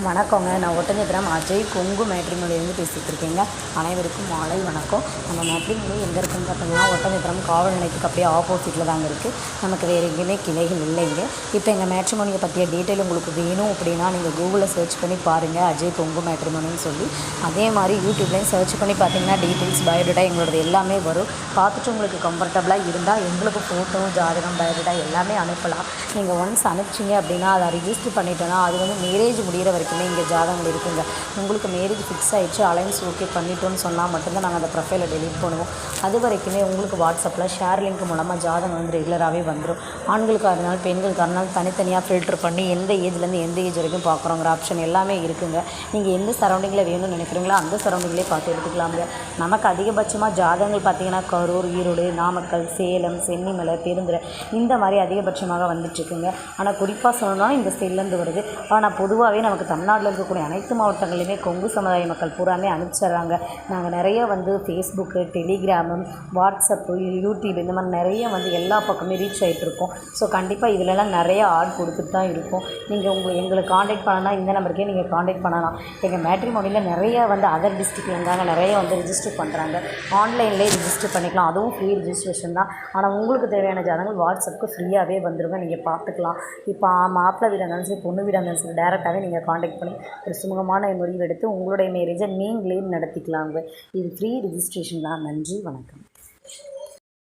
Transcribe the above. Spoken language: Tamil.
வணக்கங்க. நான் ஒட்டஞ்சத்திரம் அஜய் கொங்கு மேட்ரிமோனியிலேருந்து பேசிகிட்டு இருக்கேங்க. அனைவருக்கும் மாலை வணக்கம். நம்ம மேட்ரிமோனி எங்கே இருக்குன்னு பார்த்தீங்கன்னா ஒட்டஞ்சத்திரம் காவல் நிலையத்துக்கு அப்படியே ஆப்போசிட்டில் தாங்க இருக்குது. நமக்கு வேறு எங்கேயுமே கிளைகள் இல்லைங்க. இப்போ எங்கள் மேட்ரிமோனியை பற்றிய டீட்டெயில் உங்களுக்கு வேணும் அப்படின்னா நீங்கள் கூகுளில் சர்ச் பண்ணி பாருங்கள், அஜய் கொங்கு மேட்ரிமோனின்னு சொல்லி. அதே மாதிரி யூடியூப்லேயும் சர்ச் பண்ணி பார்த்தீங்கன்னா டீட்டெயில்ஸ் பயோடேட்டா எங்களோடது எல்லாமே வரும். பார்த்துட்டு உங்களுக்கு கம்ஃபர்டபுளாக இருந்தால் எங்களுக்கு ஃபோட்டோ, ஜாதகம், பயோடேட்டா எல்லாமே அனுப்பலாம். நீங்கள் ஒன்ஸ் அனுப்பிச்சிங்க அப்படின்னா அதை ரிஜிஸ்டர் பண்ணிட்டோன்னா அது வந்து மேரேஜ் முடிகிற வரைக்குமே இங்கே ஜாதகங்கள் இருக்குங்க. உங்களுக்கு மேரேஜ் ஃபிக்ஸ் ஆகிடுச்சு, அலைன்ஸ் ஓகே பண்ணிட்டோன்னு சொன்னால் மட்டும்தான் நாங்கள் அந்த ப்ரொஃபைலை டெலீட் பண்ணுவோம். அது வரைக்குமே உங்களுக்கு வாட்ஸ்அப்பில் ஷேர் லிங்க் மூலமாக ஜாதகம் வந்து ரெகுலராகவே வந்துடும். ஆண்களுக்காக இருந்தாலும் பெண்களுக்காக இருந்தாலும் தனித்தனியாக ஃபில்டர் பண்ணி எந்த ஏஜ்லேருந்து எந்த ஏஜ் வரைக்கும் பார்க்குறோங்கிற ஆப்ஷன் எல்லாமே இருக்குங்க. நீங்கள் எந்த சரௌண்டிங்கில் வேணும்னு நினைக்கிறீங்களோ அந்த சரௌண்டிங்லேயே பார்த்து எடுத்துக்கலாமுங்க. நமக்கு அதிகபட்சமாக ஜாதகங்கள் பார்த்திங்கன்னா கரூர், ஈரோடு, நாமக்கல், சேலம், சென்னிமலை, பெருந்துறை இந்த மாதிரி அதிகபட்சமாக வந்துட்டுருக்குங்க. ஆனால் குறிப்பாக சொல்லணும்னா இந்த சைட்லேருந்து வருது. ஆனால் பொதுவாகவே நமக்கு தமிழ்நாட்டில் இருக்கக்கூடிய அனைத்து மாவட்டங்களையுமே கொங்கு சமுதாய மக்கள் பூராமே அனுப்பிச்சிட்றாங்க. நாங்கள் நிறைய வந்து ஃபேஸ்புக்கு, டெலிகிராமு, வாட்ஸ்அப்பு, யூடியூப் இந்த மாதிரி நிறைய வந்து எல்லா பக்கமே ரீச் ஆகிட்ருக்கோம். ஸோ கண்டிப்பாக இதிலெல்லாம் நிறைய ஆட் கொடுத்துட்டு தான் இருக்கும். நீங்கள் எங்களுக்கு காண்டாக்ட் பண்ணனா இந்த நம்பருக்கே நீங்கள் காண்டாக்ட் பண்ணலாம். எங்கள் மேட்ரிமோனியில் நிறைய வந்து அதர் டிஸ்ட்ரிக்டில் இருந்தாங்க, நிறைய வந்து ரிஜிஸ்டர் பண்ணுறாங்க. ஆன்லைன்லேயே ரிஜிஸ்டர் பண்ணிக்கலாம், அதுவும் ஃப்ரீ ரிஜிஸ்ட்ரேஷன் தான். ஆனால் உங்களுக்கு தேவையான ஜாதகங்கள் வாட்ஸ்அப்புக்கு ஃப்ரீயாகவே வந்துருங்க, நீங்கள் பார்த்துக்கலாம். இப்போ மாப்பிள்ளை வீடாக இருந்தாலும் சரி, பொண்ணு வீடாக இருந்தாலும் சரி, டேரெக்டாகவே நீங்கள் காண்டாக்ட் பண்ணி ஒரு சுமூகமான முடிவு எடுத்து உங்களுடைய மேரேஜை நீங்களே நடத்திக்கலாங்க. இது ஃப்ரீ ரிஜிஸ்ட்ரேஷன் தான். நன்றி, வணக்கம்.